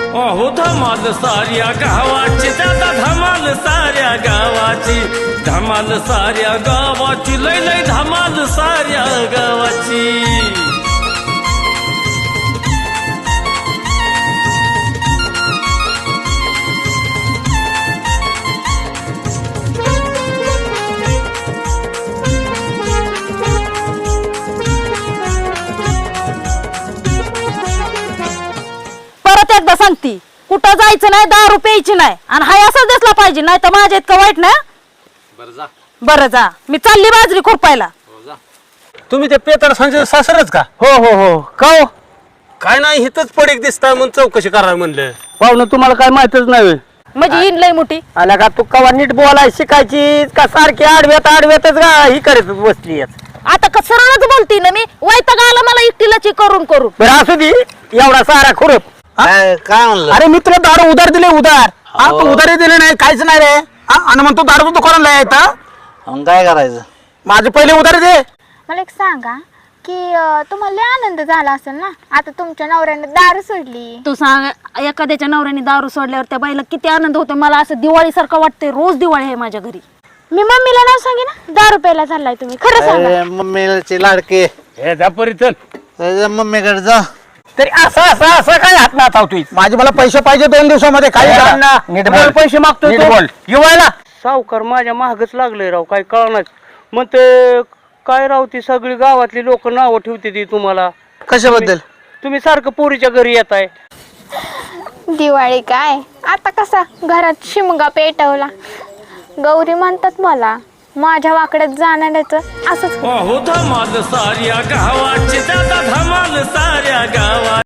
अहो धमाल साऱ्या गावाची, दादा धमाल साऱ्या गावाची, धमाल साऱ्या गावाची, लय लय धमाल साऱ्या गावाची. परत एकदा सांगती, कुठं जायचं नाही, दारू प्यायची नाही, आणि हाय असं दिसला पाहिजे, नाही तर माझ्या इतकं वाईट ना. बरं जा, मी चालली बाजरी खुरपायला. तुम्ही ते पेताळ सांगते सासरच का? हो हो हो. का हो? काय नाही, हिथंच पडीक दिसता म्हणून चौकशी करा म्हणलं. पाहुणं तुम्हाला काय माहितच नाही. म्हणजे येईन लय मोठी. आला का तू कवा नीट बोलाय शिकायची का सारखी आडव्यातच का ही करत बसली. आता का सरळच बोलती ना मी, वैताग आला मला एकटीलाची करून करून. बरं असू दे, एवढा सारा खुरप. काय म्हणलं? अरे मी तुला दारू उधार दिले, उधार. तू उधारी दिले नाही, काहीच नाही रे. आणि मग तू दारू दुकानाला यायचा. मग काय करायचं? माझे पहिले उधारी दे. मला एक सांगा की तुम्हाला लय आनंद झाला असेल ना आता तुमच्या नवऱ्याने दारू सोडली. तू सांग, एखाद्याच्या नवऱ्याने दारू सोडल्यावर त्या बाईला किती आनंद होतो. मला असं दिवाळी सारखं वाटतंय, रोज दिवाळी आहे माझ्या घरी. मी मम्मीला नाव सांगे ना दारू प्यायला चाललाय तुम्ही, खरं सांगा. अरे मम्मीची लाडके, हे जा परी चल. मम्मीकडे जा. तरी असं काय हात ना तू. माझे मला पैसे पाहिजे 2 दिवसामध्ये. काय नीट बोल, पैसे मागतो येवायला. सावकार माझ्या महागच लागले राव, काय कळणार. मग ते काय राव, ती सगळी गावातली लोक नावं ठेवते ती तुम्हाला. कशाबद्दल? तुम्ही सारखं पोरीच्या घरी येताय. दिवाळी काय आता कसा घरात शिमगा पेटवला. गौरी म्हणतात मला, माझ्या वाकड्यात जाणाऱ्याचं असंच. अहो धमाल साऱ्या गावाची, दादा धमाल साऱ्या गावाची.